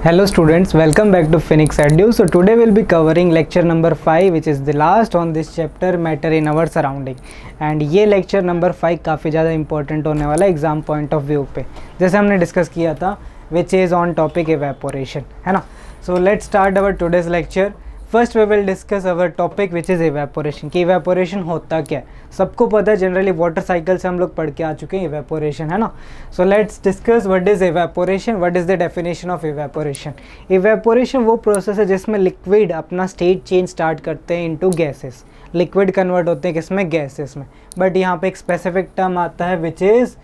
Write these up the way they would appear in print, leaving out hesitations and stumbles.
Hello students, welcome back to Phoenix Edu. So today we'll be covering lecture number 5 which is the last on this chapter matter in our surrounding. And ये lecture number 5 काफ़ी ज़्यादा important होने वाला है exam point of view पे, जैसे हमने discuss किया था which is on topic evaporation, है ना. So let's start our today's lecture. First we will discuss our topic which is evaporation कि इवेपोरेशन होता क्या है. सबको पता है जनरली वाटर साइकिल से हम लोग पढ़ के आ चुके हैं इवेपोरेशन, है ना. So let's discuss what is evaporation, what is the definition of evaporation. Evaporation वो प्रोसेस है जिसमें लिक्विड अपना स्टेट चेंज स्टार्ट करते हैं इनटू गैसेस. लिक्विड कन्वर्ट होते हैं किसमें, गैसेस में. बट यहाँ पे एक स्पेसिफिक टर्म आता है which is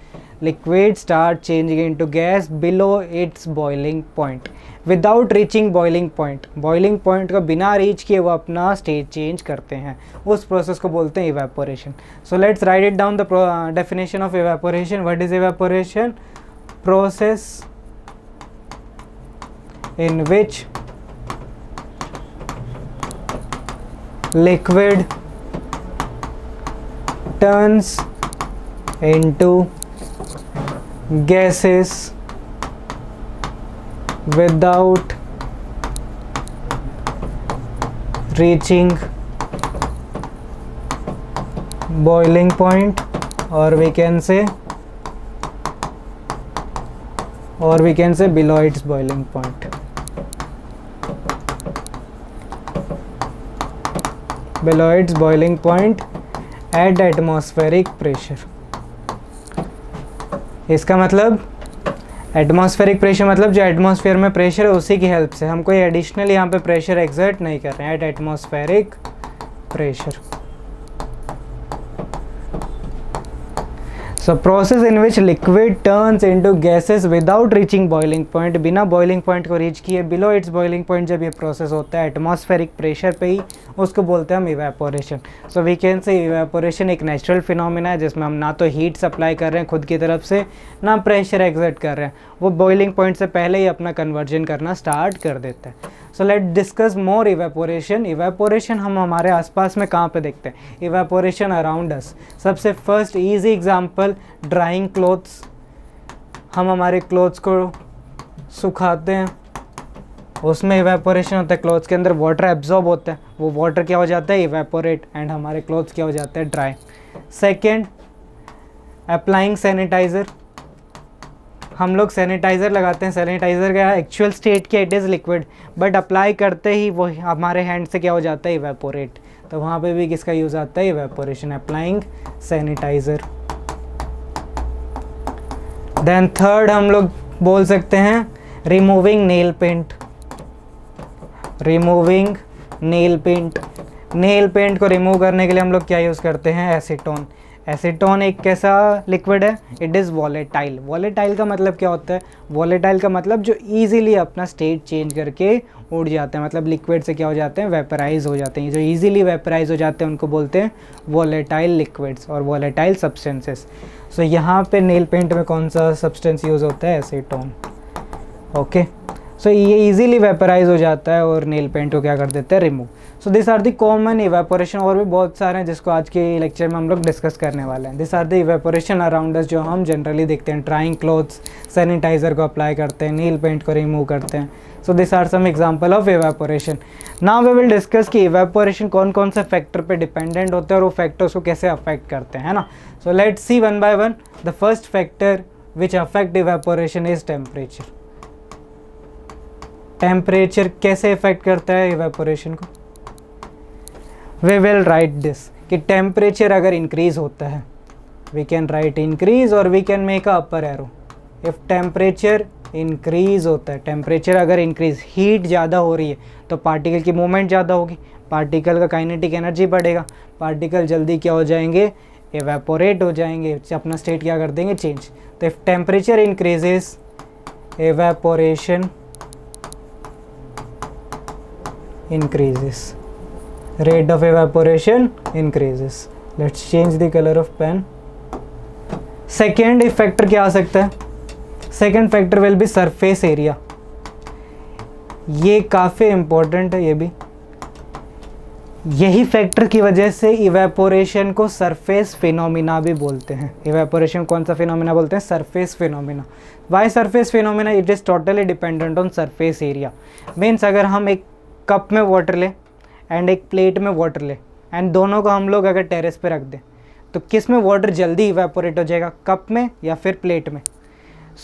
liquid start changing into gas below its boiling point without reaching boiling point. boiling point का बिना रीच किए वो अपना स्टेट चेंज करते हैं, उस प्रोसेस को बोलते हैं evaporation. So let's write it down the definition of evaporation. What is evaporation? Process in which liquid turns into gases without reaching boiling point, or we can say below its boiling point. Below its boiling point at atmospheric pressure. इसका मतलब atmospheric pressure मतलब जो atmosphere में pressure है उसी की help से, हम कोई एडिशनल यहाँ पे प्रेशर एक्सर्ट नहीं कर रहे हैं. At atmospheric pressure. So process in which liquid turns into gases without reaching boiling point, बिना बॉइलिंग पॉइंट को रीच किए बिलो इट्स बॉइलिंग पॉइंट जब ये प्रोसेस होता है एटमॉस्फेरिक प्रेशर पे ही, उसको बोलते हैं हम evaporation. So we can say evaporation एक नेचुरल फिनोमिना है जिसमें हम ना तो हीट सप्लाई कर रहे हैं खुद की तरफ से, ना प्रेशर एक्सर्ट कर रहे हैं. वो बॉइलिंग पॉइंट से पहले ही अपना कन्वर्जन करना स्टार्ट कर देता है. So let discuss more evaporation. Evaporation हम हमारे आसपास में कहाँ पे देखते हैं? Evaporation around us. सबसे first easy example drying clothes. हम हमारे क्लोथ्स को सुखाते हैं, उसमें इवेपोरेशन होता है. क्लोथ्स के अंदर वाटर एब्जॉर्ब होता है, वो वाटर क्या हो जाता है, इवेपोरेट, एंड हमारे क्लोथ्स क्या हो जाते हैं, ड्राई. Second, applying sanitiser. हम लोग सैनिटाइज़र लगाते हैं. सैनिटाइज़र का एक्चुअल स्टेट क्या, it is liquid, but apply करते ही वो हमारे हैंड से क्या हो जाता है, इवेपोरेट. तो वहाँ पे भी किसका यूज़ आता है, evaporation. Applying sanitiser. Then third हम लोग बोल सकते हैं removing nail paint. Removing nail paint. Nail paint को रिमूव करने के लिए हम लोग क्या यूज़ करते हैं, एसीटोन. एसीटोन एक कैसा लिक्विड है, इट इज़ वॉलेटाइल. वॉलेटाइल का मतलब क्या होता है, वॉलेटाइल का मतलब जो ईजिली अपना स्टेट चेंज करके उड़ जाते हैं, मतलब लिक्विड से क्या हो जाते हैं, वेपराइज हो जाते हैं. जो ईजिली वेपराइज हो जाते हैं उनको बोलते हैं वॉलेटाइल लिक्विड्स और वॉलेटाइल सब्सटेंसेस. सो यहाँ पे नेल पेंट में कौन सा सब्सटेंस यूज़ होता है, एसीटोन. ओके. सो ये इजीली वेपराइज हो जाता है और नेल पेंट को क्या कर देते हैं, remove. So this are the common evaporation. और भी बहुत सारे हैं जिसको आज के लेक्चर में हम लोग डिस्कस करने वाले हैं. This are the evaporation around us जो हम जनरली देखते हैं. ड्राइंग क्लोथ्स, सैनिटाइज़र को अप्लाई करते हैं, नील पेंट को रिमूव करते हैं. So this are some example of evaporation. Now we will discuss कि इवेपोरेशन कौन कौन से फैक्टर पे डिपेंडेंट होते हैं और वो फैक्टर्स को कैसे अफेक्ट करते हैं, है ना. So let's see one by one. The first factor which affect evaporation is temperature. Temperature कैसे इफेक्ट करता है इवेपोरेशन को? वी विल राइट दिस कि टेम्परेचर अगर इंक्रीज होता है, वी कैन राइट इंक्रीज और we can make a upper arrow. If temperature increase होता है, टेम्परेचर अगर इंक्रीज, हीट ज़्यादा हो रही है तो पार्टिकल की मूवमेंट ज़्यादा होगी, पार्टिकल का काइनेटिक एनर्जी बढ़ेगा, पार्टिकल जल्दी क्या हो जाएंगे, एवेपोरेट हो जाएंगे, अपना स्टेट क्या कर देंगे, चेंज. तो if temperature increases, evaporation increases, rate of evaporation increases. Let's change the color of pen. Second factor क्या आ सकता है? Second factor will be surface area. ये काफ़ी important है. ये भी यही फैक्टर की वजह से इवेपोरेशन को सरफेस फिनोमिना भी बोलते हैं। इवेपोरेशन कौन सा फिनोमिना बोलते हैं? Surface phenomena. Why surface phenomena? It is totally dependent on surface area. Means अगर हम एक कप में वाटर लें एंड एक प्लेट में वाटर लें एंड दोनों को हम लोग अगर टेरेस पे रख दें तो किस में वाटर जल्दी इवेपोरेट हो जाएगा, कप में या फिर प्लेट में?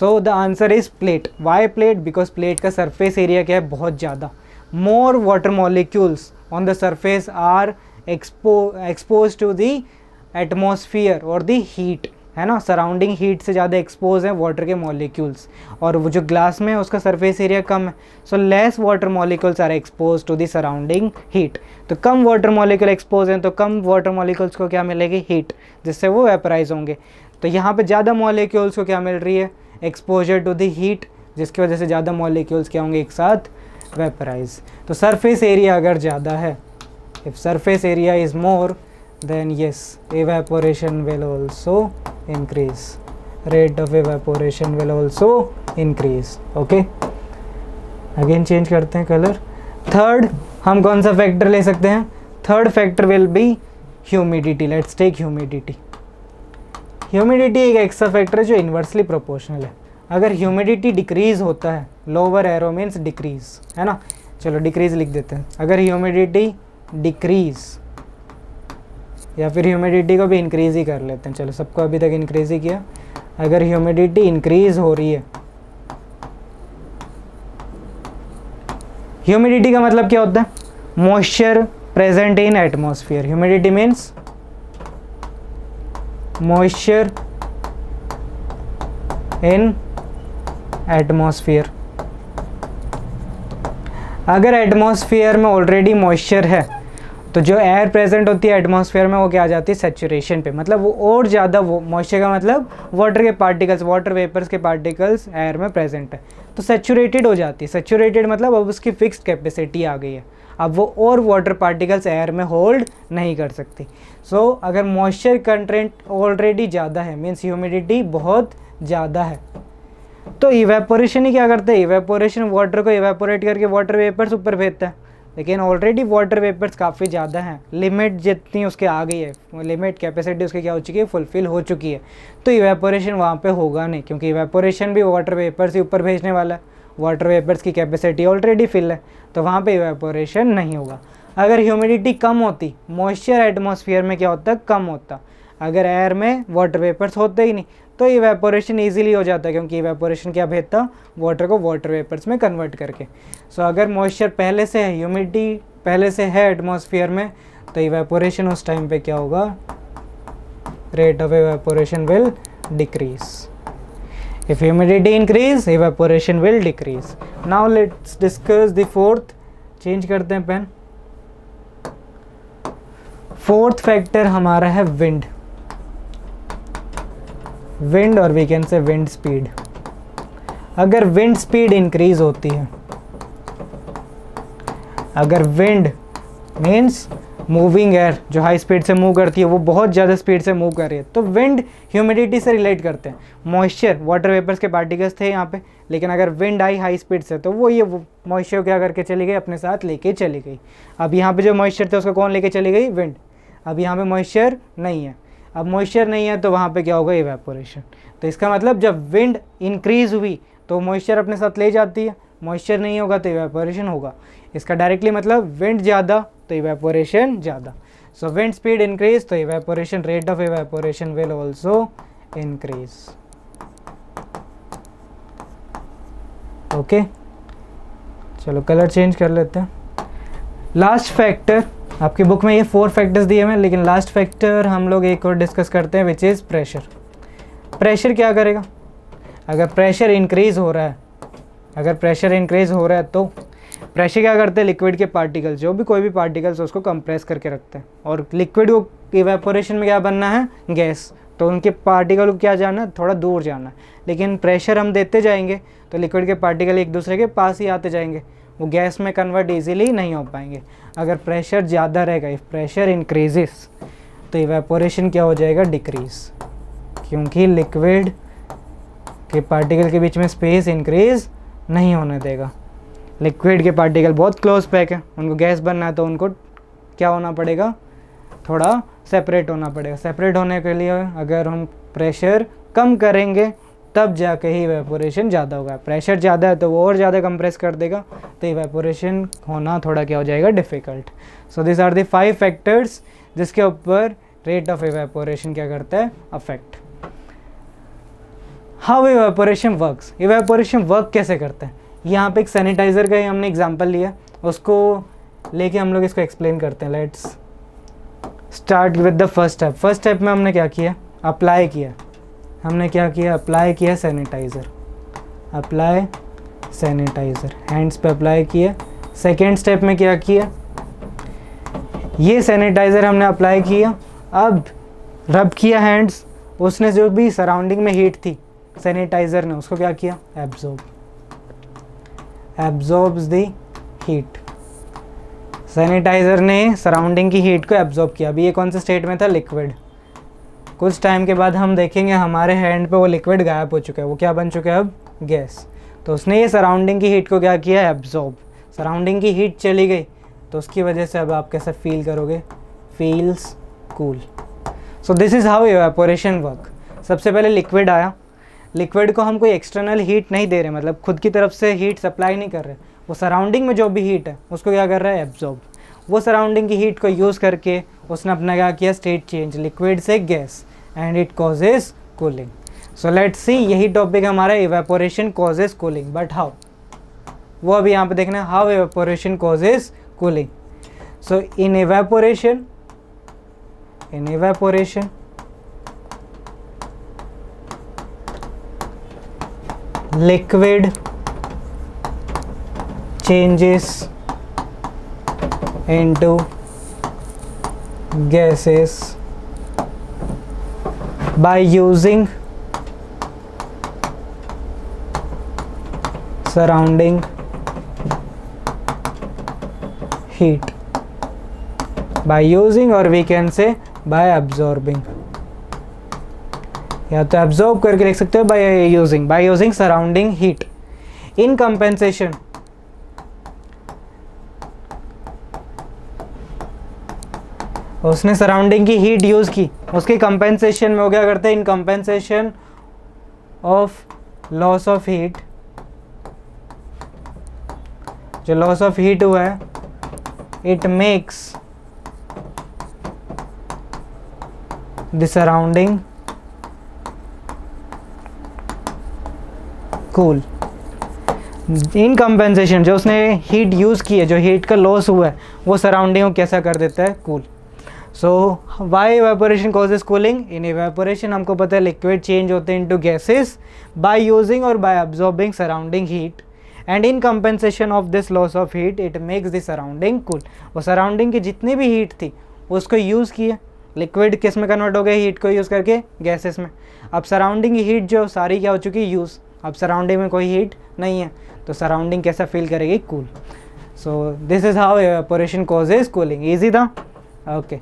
So the answer is plate. Why plate? Because plate का सरफेस एरिया क्या है? बहुत ज़्यादा। More water molecules on the surface are exposed to the atmosphere और the heat, है ना, सराउंडिंग हीट से ज़्यादा एक्सपोज है वाटर के मॉलिक्यूल्स, और वो जो ग्लास में है उसका सरफेस एरिया कम है। So less water molecules are expose to the surrounding heat. तो कम वाटर मॉलिक्यूल एक्सपोज हैं तो कम वाटर मॉलिक्यूल्स को क्या मिलेगी? हीट, जिससे वो वेपराइज होंगे। तो यहाँ पे ज़्यादा मॉलिक्यूल्स को क्या मिल रही है? एक्सपोजर टू द हीट, जिसकी वजह से ज़्यादा मॉलिक्यूल्स क्या होंगे? एक साथ वेपराइज। तो सरफेस एरिया अगर ज़्यादा है, if surface area is more than yes evaporation will also increase, rate of evaporation will also increase। Okay, again change करते हैं कलर। थर्ड हम कौन सा फैक्टर ले सकते हैं? Third factor will be humidity. Let's take humidity. Humidity एक extra factor है जो इन्वर्सली प्रोपोर्शनल है। अगर ह्यूमिडिटी डिक्रीज़ होता है, लोअर एरो मीन्स डिक्रीज़, है ना, चलो डिक्रीज़ लिख देते हैं। अगर ह्यूमिडिटी डिक्रीज़, या फिर ह्यूमिडिटी को भी इंक्रीज़ ही कर लेते हैं, चलो सबको अभी तक इंक्रीज़ ही किया। अगर ह्यूमिडिटी इंक्रीज़ हो रही है, ह्यूमिडिटी का मतलब क्या होता है? Moisture present in atmosphere. Humidity means moisture in atmosphere. अगर एटमॉस्फेयर में ऑलरेडी मॉइस्चर है तो जो एयर प्रेजेंट होती है एटमॉस्फेयर में वो क्या आ जाती है? सैचुरेशन पे। मतलब वो और ज़्यादा, वो मॉइस्चर का मतलब वाटर के पार्टिकल्स, वाटर वेपर्स के पार्टिकल्स एयर में प्रेजेंट है तो सैचुरेटेड हो जाती है। सैचुरेटेड मतलब अब उसकी फिक्स्ड कैपेसिटी आ गई है, अब वो और वाटर पार्टिकल्स एयर में होल्ड नहीं कर सकती। सो अगर मॉइस्चर कंटेंट ऑलरेडी ज़्यादा है मीन्स ह्यूमिडिटी बहुत ज़्यादा है, तो इवेपोरेशन ही क्या करते हैं? इवेपोरेशन वाटर को इवेपोरेट करके वाटर वेपर्स ऊपर भेजता है। लेकिन ऑलरेडी वाटर वेपर्स काफ़ी ज़्यादा हैं, लिमिट जितनी उसके आ गई है, लिमिट कैपेसिटी उसकी क्या हो चुकी है? फुलफिल हो चुकी है। तो इवेपोरेशन वहाँ पे होगा नहीं, क्योंकि इवेपोरेशन भी वाटर वेपर्स ही ऊपर भेजने वाला है। वाटर वेपर्स की कैपेसिटी ऑलरेडी फिल है तो वहाँ पे इवेपोरेशन नहीं होगा। अगर ह्यूमिडिटी कम होती, मॉइस्चर एटमॉस्फेयर में क्या होता? कम होता। अगर एयर में वाटर वेपर्स होते ही नहीं तो इवेपोरेशन ईजिली हो जाता है, क्योंकि इवेपोरेशन क्या भेजता? वाटर को वाटर वेपर्स में कन्वर्ट करके। सो अगर मॉइस्चर पहले से है, ह्यूमिडिटी पहले से है एटमॉस्फेयर में, तो इवेपोरेशन उस टाइम पे क्या होगा? Rate of evaporation will decrease. If humidity increase, evaporation will decrease. Now let's discuss the fourth. Change करते हैं पेन। फोर्थ फैक्टर हमारा है विंड। विंड और we can say wind speed. अगर विंड स्पीड इंक्रीज होती है, अगर विंड मीन्स मूविंग एयर जो हाई स्पीड से मूव करती है वो बहुत ज़्यादा स्पीड से मूव कर रही है, तो विंड ह्यूमिडिटी से रिलेट करते हैं। मॉइस्चर वाटर वेपर्स के पार्टिकल्स थे यहाँ पे, लेकिन अगर विंड आई हाई स्पीड से तो वो ये मॉइस्चर क्या करके चली गई? अपने साथ लेके चली गई। अब यहाँ पे जो मॉइस्चर थे उसको कौन लेके चली गई? विंड। अब यहाँ पे मॉइस्चर नहीं है, अब मॉइस्चर नहीं है तो वहाँ पे क्या होगा? इवेपोरेशन। तो इसका मतलब जब विंड इंक्रीज हुई तो मॉइस्चर अपने साथ ले जाती है, मॉइस्चर नहीं होगा तो इवेपोरेशन होगा। इसका डायरेक्टली मतलब विंड ज़्यादा तो इवेपोरेशन ज़्यादा। सो विंड स्पीड इंक्रीज तो evaporation, rate of evaporation will also increase. Okay, चलो कलर चेंज कर लेते हैं। लास्ट फैक्टर, आपकी बुक में ये 4 फैक्टर्स दिए हुए हैं, लेकिन लास्ट फैक्टर हम लोग एक और डिस्कस करते हैं विच इज़ प्रेशर। प्रेशर क्या करेगा? अगर प्रेशर इंक्रीज़ हो रहा है, अगर प्रेशर इंक्रीज़ हो रहा है तो प्रेशर क्या करते हैं? लिक्विड के पार्टिकल्स, जो भी कोई भी पार्टिकल्स उसको कंप्रेस करके रखते हैं, और लिक्विड को इवेपोरेशन में क्या बनना है? गैस। तो उनके पार्टिकल को क्या जाना है? थोड़ा दूर जाना है। लेकिन प्रेशर हम देते जाएंगे तो लिक्विड के पार्टिकल एक दूसरे के पास ही आते जाएंगे, वो गैस में कन्वर्ट ईजिली नहीं हो पाएंगे। अगर प्रेशर ज़्यादा रहेगा, इफ प्रेशर इंक्रीजेस, तो इवेपोरेशन क्या हो जाएगा? डिक्रीज, क्योंकि लिक्विड के पार्टिकल के बीच में स्पेस इंक्रीज नहीं होने देगा। लिक्विड के पार्टिकल बहुत क्लोज पैक है, उनको गैस बनना है तो उनको क्या होना पड़ेगा, थोड़ा सेपरेट होना पड़ेगा। सेपरेट होने के लिए अगर हम प्रेशर कम करेंगे तब जाके ही इवेपोरेशन ज़्यादा होगा। प्रेशर ज़्यादा है तो वो और ज़्यादा कंप्रेस कर देगा, तो इवेपोरेशन होना थोड़ा क्या हो जाएगा, difficult. So this are the 5 factors जिसके ऊपर रेट ऑफ इवेपोरेशन क्या करता है, affect. How evaporation works, evaporation work कैसे करता है। यहाँ पे एक सैनिटाइज़र का ही हमने एग्जांपल लिया, उसको लेके हम लोग इसको एक्सप्लेन करते हैं। Let's start with the first step. First step में हमने क्या किया, अप्लाई किया। हमने क्या किया, अप्लाई किया सैनिटाइज़र, अप्लाई सैनिटाइज़र, हैंड्स पे अप्लाई किया। सेकेंड स्टेप में क्या किया, ये सैनिटाइज़र हमने अप्लाई किया, अब रब किया हैंड्स, उसने जो भी सराउंडिंग में हीट थी सैनिटाइज़र ने उसको क्या किया, absorb, absorbs the heat. Sanitiser ने सराउंडिंग की हीट को एब्जॉर्ब किया। अभी ये कौन से स्टेट में था, लिक्विड। कुछ टाइम के बाद हम देखेंगे हमारे हैंड पे वो लिक्विड गायब हो चुका है, वो क्या बन चुका है अब, गैस। तो उसने ये सराउंडिंग की हीट को क्या किया, एब्जॉर्ब। सराउंडिंग की हीट चली गई तो उसकी वजह से अब आप कैसे फील करोगे, feels cool. So this is how evaporation work. सबसे पहले लिक्विड आया, लिक्विड को हम कोई एक्सटर्नल हीट नहीं दे रहे, मतलब खुद की तरफ से हीट सप्लाई नहीं कर रहे, वो सराउंडिंग में जो भी हीट है उसको क्या कर रहा है, एब्जॉर्ब। वो सराउंडिंग की हीट को यूज़ करके उसने अपना क्या किया, स्टेट चेंज, लिक्विड से gas, and it causes cooling. So let's सी, यही टॉपिक हमारा evaporation causes cooling, but how, वो अभी यहाँ पे देखना है, how evaporation causes cooling. So in evaporation liquid changes into gases by using surrounding heat, by using or we can say by absorbing, या तो एब्जॉर्ब करके लिख सकते हो by using surrounding heat. In compensation, उसने सराउंडिंग की heat use की, उसके कंपेंसेशन में वो क्या करते हैं, in compensation of loss of heat, जो लॉस ऑफ हीट हुआ है, it makes the surrounding cool. In compensation, जो उसने हीट यूज़ की है, जो हीट का लॉस हुआ है, वो सराउंडिंग को कैसा कर देता है, cool. So why evaporation causes cooling. In evaporation हमको पता है लिक्विड चेंज होते हैं इनटू गैसेस बाय यूजिंग और by absorbing surrounding heat, and in compensation of this loss of heat it makes the surrounding cool. वो surrounding की जितनी भी हीट थी उसको यूज़ किए, लिक्विड किस में कन्वर्ट हो गया, हीट को यूज़ करके गैसेस में। अब सराउंडिंग की हीट जो सारी क्या हो चुकी है, यूज़। अब सराउंडिंग में कोई हीट नहीं है तो सराउंडिंग कैसा फील करेगी, cool. So this is how evaporation causes cooling. Easy था, okay.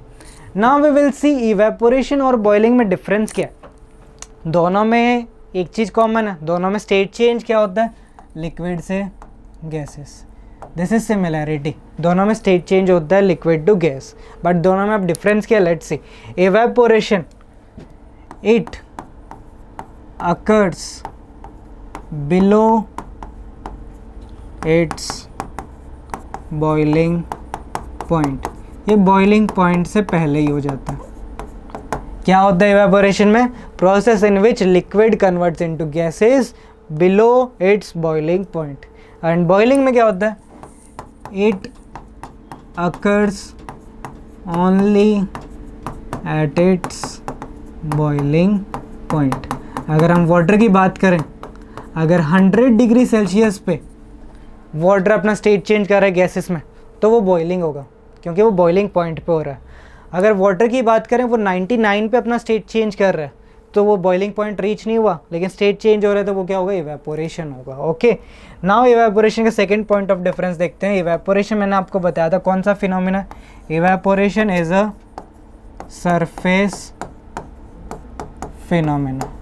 Now we will see evaporation और बॉइलिंग में डिफरेंस क्या है। दोनों में एक चीज़ कॉमन है, दोनों में स्टेट चेंज क्या होता है, लिक्विड से गैसेस। दिस इज सिमिलैरिटी, दोनों में स्टेट चेंज होता है लिक्विड टू गैस, बट दोनों में अब डिफरेंस क्या है, let's see. Evaporation, it occurs below its boiling point। ये बॉइलिंग पॉइंट से पहले ही हो जाता है। क्या होता है इवेपोरेशन में, process in which liquid converts into gases below it's boiling point. And boiling में क्या होता है, it occurs only at its boiling point. अगर हम वाटर की बात करें, अगर 100 डिग्री सेल्सियस पे वाटर अपना स्टेट चेंज कर रहा है गैसेस में, तो वो बॉइलिंग होगा, क्योंकि वो बॉइलिंग पॉइंट पे हो रहा है। अगर वाटर की बात करें, वो 99 पे अपना स्टेट चेंज कर रहा है, तो वो बॉइलिंग पॉइंट रीच नहीं हुआ, लेकिन स्टेट चेंज हो रहा है, तो वो क्या होगा, इवेपोरेशन होगा। ओके, नाउ इवेपोरेशन का सेकंड पॉइंट ऑफ डिफरेंस देखते हैं। इवेपोरेशन मैंने आपको बताया था कौन सा phenomena, evaporation is a surface phenomena.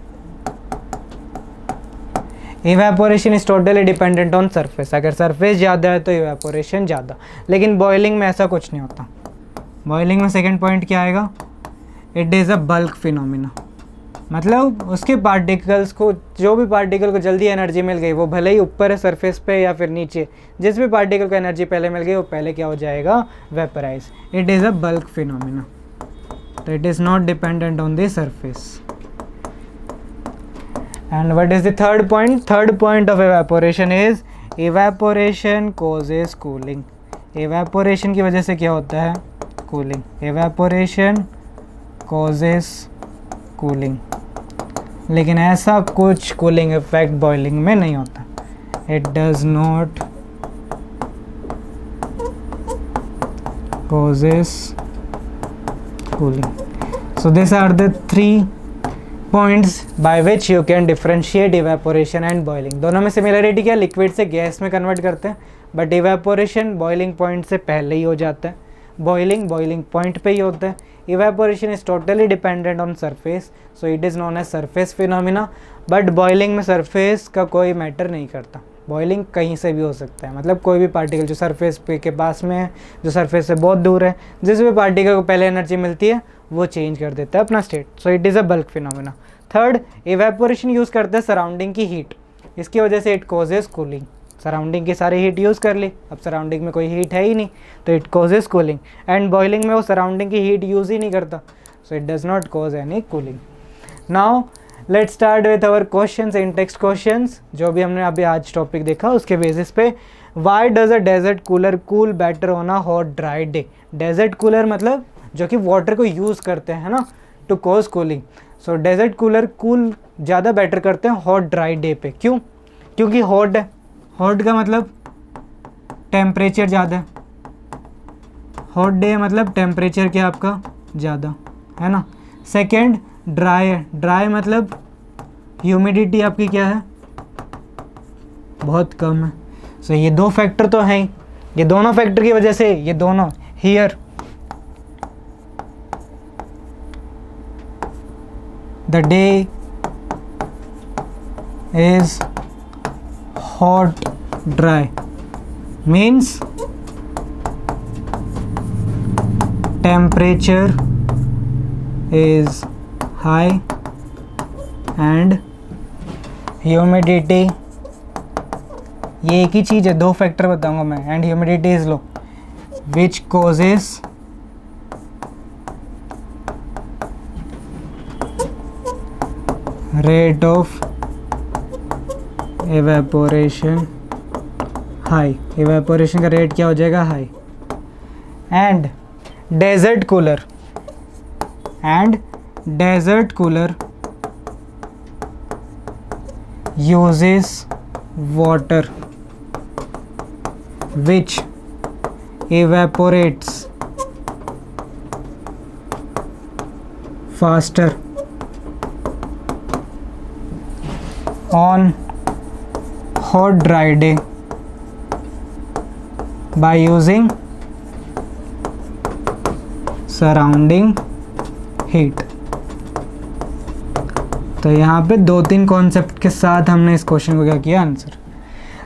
Evaporation is totally dependent on surface. अगर सरफेस ज़्यादा है तो इवेपोरेशन ज़्यादा, लेकिन बॉइलिंग में ऐसा कुछ नहीं होता। बॉइलिंग में सेकंड पॉइंट क्या आएगा, it is a bulk phenomena, मतलब उसके पार्टिकल्स को, जो भी पार्टिकल को जल्दी एनर्जी मिल गई वो भले ही ऊपर है सरफेस पे या फिर नीचे, जिस भी पार्टिकल को एनर्जी पहले मिल गई वो पहले क्या हो जाएगा, vaporize. It is a bulk phenomena, तो it is not dependent on the surface. And what is the third point, third point of evaporation is evaporation causes cooling. Evaporation की वजह से क्या होता है, कूलिंग। एवेपोरेशन कॉजेज कूलिंग, लेकिन ऐसा कुछ कूलिंग इफेक्ट बॉइलिंग में नहीं होता। It does not causes cooling. So these are the 3 points by which you can differentiate evaporation and boiling. दोनों में सिमिलरिटी क्या, लिक्विड से गैस में कन्वर्ट करते हैं, बट इवेपोरेशन बॉइलिंग पॉइंट से पहले ही हो जाता है, बॉइलिंग पॉइंट पे ही होता है। Evaporation is totally dependent on surface, so it is known as surface phenomena, but boiling में सरफेस का कोई मैटर नहीं करता। बॉइलिंग कहीं से भी हो सकता है, मतलब कोई भी पार्टिकल जो सरफेस पे के पास में है, जो सरफेस से बहुत दूर है, जिस भी पार्टिकल को पहले एनर्जी मिलती है वो चेंज कर देता है अपना state, so it is a bulk phenomena. Third, evaporation use करते हैं सराउंडिंग की हीट, इसकी वजह से इट कॉजेज कूलिंग। सराउंडिंग की सारी हीट यूज़ कर ली, अब सराउंडिंग में कोई हीट है ही नहीं, तो it causes cooling. And boiling में वो सराउंडिंग की हीट यूज़ ही नहीं करता, so it does not cause any cooling. Now let's start with our questions, in text questions, जो भी हमने अभी आज टॉपिक देखा उसके बेसिस पे। Why does a desert cooler cool better on a hot dry day. Desert cooler मतलब जो कि वाटर को यूज़ करते हैं ना to cause cooling, so desert cooler cool ज़्यादा बेटर करते हैं हॉट ड्राई डे पे। क्यों? क्योंकि हॉट है, हॉट का मतलब टेम्परेचर ज़्यादा है, हॉट डे मतलब टेम्परेचर क्या आपका ज़्यादा है ना। सेकेंड, ड्राई है, ड्राई मतलब ह्यूमिडिटी आपकी क्या है, बहुत कम है। सो ये 2 फैक्टर तो हैं, ये दोनों फैक्टर की वजह से ये दोनों here the day is hot dry means temperature is high and humidity, ये एक ही चीज़ है, 2 फैक्टर बताऊंगा मैं, and humidity is low which causes rate of evaporation high, evaporation का रेट क्या हो जाएगा, high. and desert cooler uses water which evaporates faster on hot dry day by using surrounding heat. तो यहाँ पे 2-3 कॉन्सेप्ट के साथ हमने इस क्वेश्चन को क्या किया, आंसर।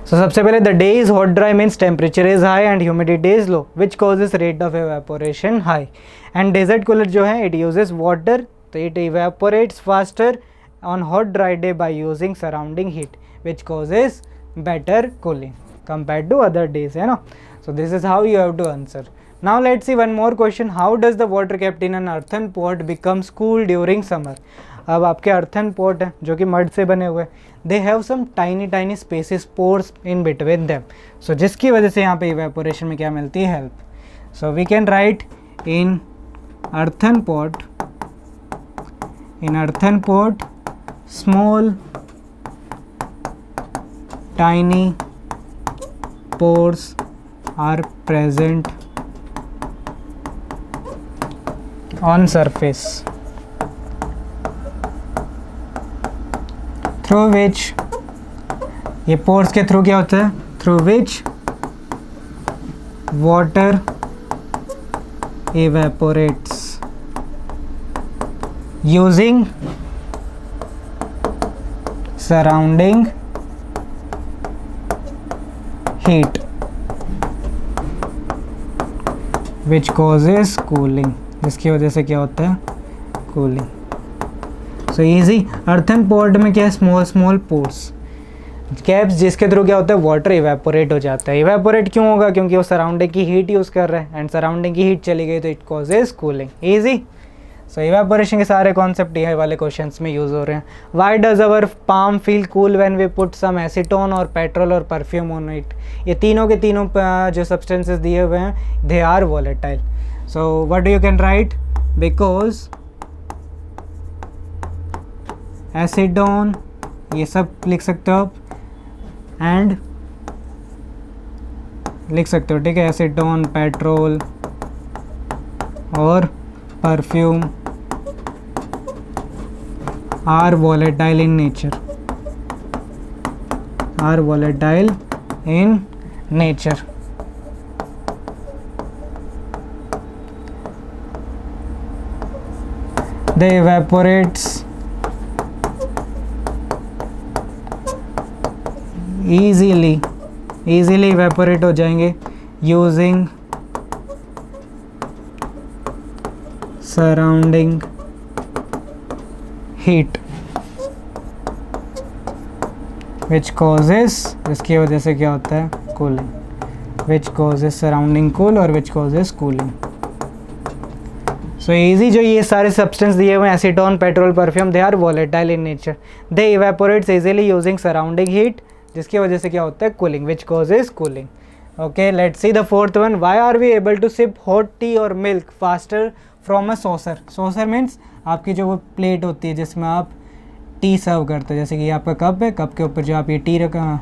सो सबसे पहले the day is hot dry means temperature is high and humidity is low which causes rate of evaporation high. And desert cooler जो है इट यूजेस वाटर, तो it evaporates faster on hot dry day by using surrounding heat which causes better cooling compared to other days, है ना। So this is how you have to answer. Now let's see one more question. How does the water kept in an earthen pot becomes cool during summer? अब आपके earthen pot है जो कि mud से बने हुए, they have some tiny spaces, pores in between them. So जिसकी वजह से यहाँ पे evaporation में क्या मिलती है, help. So we can write in earthen pot small tiny pores are present on surface through which, ये pores के थ्रू क्या होता है, through which water evaporates using surrounding heat which causes cooling, जिसकी वजह से क्या होता है, cooling. So easy. Earthen pot में क्या है, स्मॉल स्मॉल पोर्स, गैप्स, जिसके थ्रू क्या होता है, वाटर इवेपोरेट हो जाता है। इवेपोरेट क्यों होगा, क्योंकि वो सराउंडिंग की हीट यूज़ कर रहे हैं, एंड सराउंडिंग की हीट चली गई तो it causes cooling. Easy. So evaporation के सारे कॉन्सेप्ट ये वाले क्वेश्चंस में यूज़ हो रहे हैं। Why does our palm feel cool when we put some acetone और पेट्रोल और परफ्यूम ऑन इट। ये तीनों के तीनों जो सब्सटेंसेस दिए हुए हैं, they are volatile. So what you can write, because acetone, ये सब लिख सकते हो आप, एंड लिख सकते हो, ठीक है, एसीटोन, पेट्रोल और perfume are volatile in nature, are volatile in nature. They evaporates easily evaporate हो जाएंगे using surrounding heat, which causes, इसकी वजह से क्या होता है, cooling, which causes surrounding cool और which causes cooling. So easy, जो ये सारे सब्सटेंस दिए हुए हैं, acetone, petrol, perfume, they are volatile in nature, they evaporates easily using surrounding heat, जिसकी वजह से क्या होता है, cooling, which causes cooling. Okay, let's see the fourth one. Why are we able to sip hot tea और milk faster from a saucer. Saucer means आपकी जो वो प्लेट होती है जिसमें आप टी सर्व करते हो, जैसे कि आपका कप है, कप के ऊपर जो आप ये टी रखा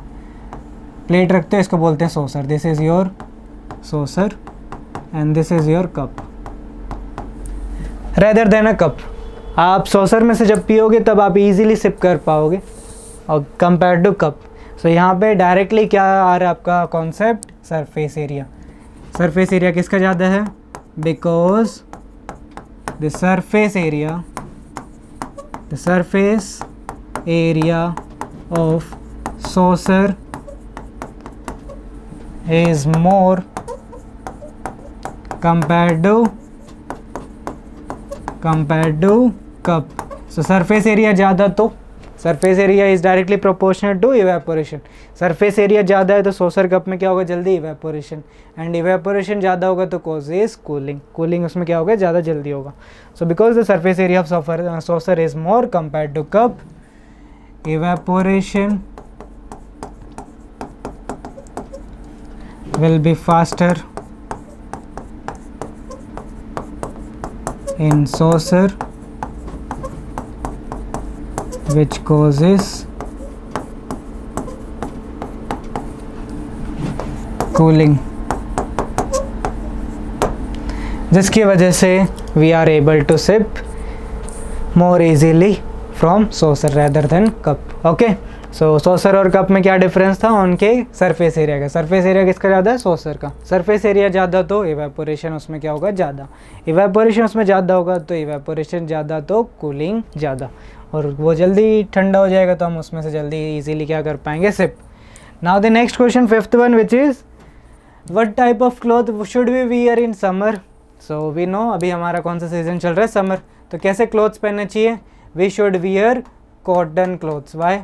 प्लेट रखते हो, इसको बोलते हैं saucer. This is your saucer and this is your cup, rather than a cup. आप सॉसर में से जब पियोगे तब आप इजीली सिप कर पाओगे और कंपेयर टू कप। सो यहाँ पे डायरेक्टली क्या आ रहा है आपका concept, surface area. Surface area किसका ज़्यादा है, because the surface area of saucer is more compared to cup. So surface area ज़्यादा, तो surface area is directly proportional to evaporation. Surface area ज़्यादा है तो सॉसर कप में क्या होगा, जल्दी इवेपोरेशन, एंड इवेपोरेशन ज़्यादा होगा तो कॉजेज कूलिंग, कूलिंग उसमें क्या होगा, ज़्यादा जल्दी होगा। So because the surface area of saucer is more compared to cup, evaporation will be faster in saucer, which causes cooling, जिसकी वजह से we are able to sip more easily from saucer rather than cup. Okay, so saucer और cup में क्या difference था, उनके surface area का। Surface area किसका ज़्यादा है, सॉसर का। सरफेस एरिया ज़्यादा तो इवेपोरेशन उसमें क्या होगा, ज़्यादा। इवेपोरेशन उसमें ज़्यादा होगा तो इवेपोरेशन ज़्यादा तो कूलिंग ज़्यादा, और वो जल्दी ठंडा हो जाएगा तो हम उसमें से जल्दी इजीली क्या कर पाएंगे, sip. Now the next question, fifth one, which is what type of cloth should we wear in summer. So we know अभी हमारा कौन सा सीजन चल रहा है, समर, तो कैसे क्लॉथ्स पहनने चाहिए, we should wear cotton clothes. Why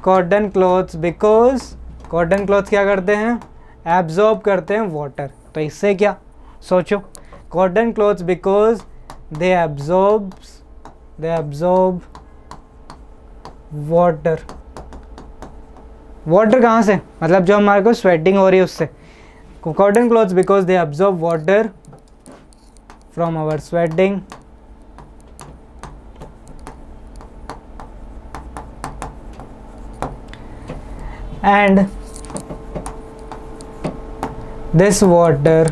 cotton clothes, because cotton clothes क्या करते हैं, एब्जॉर्ब करते हैं वाटर। तो इससे क्या सोचो, cotton clothes because they absorb water. Water कहाँ से, मतलब जो हमारे को स्वेटिंग हो रही है उससे। Cotton clothes because they absorb water from our sweating and this water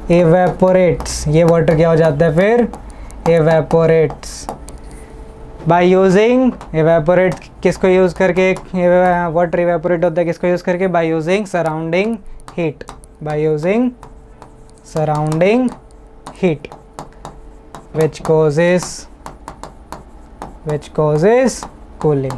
evaporates, ये वाटर क्या हो जाता है फिर, evaporates by using, evaporate किसको यूज़ करके, वाटर evaporate होता है किसको यूज़ करके, by using surrounding heat, by using surrounding heat which causes cooling.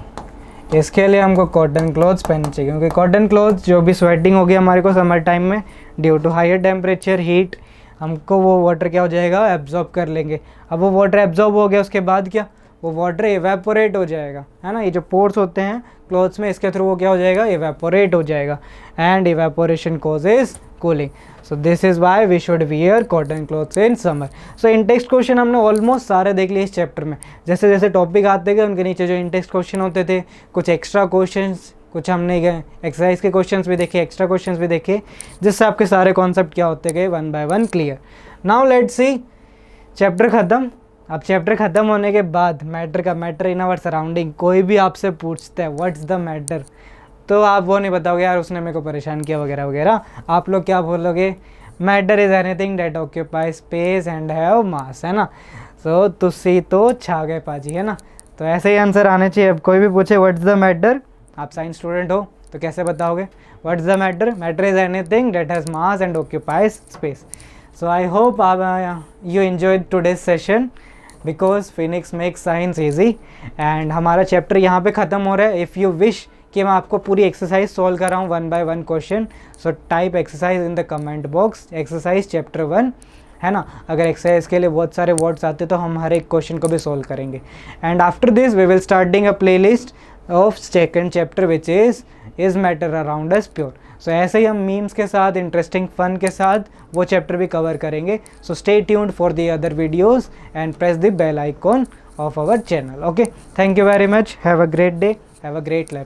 इसके लिए हमको कॉटन क्लॉथ्स पहनने चाहिए, क्योंकि कॉटन क्लॉथ्स जो भी स्वेटिंग होगी हमारे को समर टाइम में due to higher temperature heat, हमको वो वाटर क्या हो जाएगा, एब्जॉर्ब कर लेंगे। अब वो वाटर एब्जॉर्ब हो गया, उसके बाद क्या, वो वाटर इवेपोरेट हो जाएगा, है ना। ये जो पोर्स होते हैं क्लॉथ्स में, इसके थ्रू वो क्या हो जाएगा, इवेपोरेट हो जाएगा, and evaporation causes cooling. So this is why we should wear cotton clothes in summer. So in text question हमने ऑलमोस्ट सारे देख लिए इस चैप्टर में। जैसे जैसे टॉपिक आते गए उनके नीचे जो इन टेक्स्ट क्वेश्चन होते थे, कुछ एक्स्ट्रा क्वेश्चंस, कुछ हमने एक्सरसाइज के क्वेश्चंस भी देखे, एक्स्ट्रा क्वेश्चंस भी देखे, जिससे आपके सारे कॉन्सेप्ट क्या होते गए, one by one clear. Now let's see chapter ख़त्म। अब चैप्टर ख़त्म होने के बाद मैटर इन आवर सराउंडिंग, कोई भी आपसे पूछता है व्हाट्स द मैटर, तो आप वो नहीं बताओगे यार उसने मेरे को परेशान किया वगैरह वगैरह। आप लोग क्या बोलोगे, matter is anything that occupy space and have mass, है ना। सो तुसी तो छा गए पाजी, है ना। तो ऐसे ही आंसर आने चाहिए। अब कोई भी पूछे व्हाट्स द मैटर, आप साइंस स्टूडेंट हो तो कैसे बताओगे, what's the matter, matter is anything that has mass and occupies space. So I hope you enjoyed today's session because Phoenix makes science easy, and हमारा चैप्टर यहाँ पे ख़त्म हो रहा है। इफ़ यू विश कि मैं आपको पूरी एक्सरसाइज सॉल्व कर रहा हूँ one by one question, so type exercise in the comment box, exercise chapter 1, है ना। अगर एक्सरसाइज के लिए बहुत सारे वर्ड्स आते तो हम हर एक क्वेश्चन को भी सॉल्व करेंगे। And after this we will starting a playlist of second chapter which is matter around us pure. So ऐसे ही हम मीम्स के साथ, इंटरेस्टिंग फन के साथ वो चैप्टर भी कवर करेंगे। So stay tuned for the other videos and press the bell icon of our channel. Okay, thank you very much. Have a great day. Have a great life.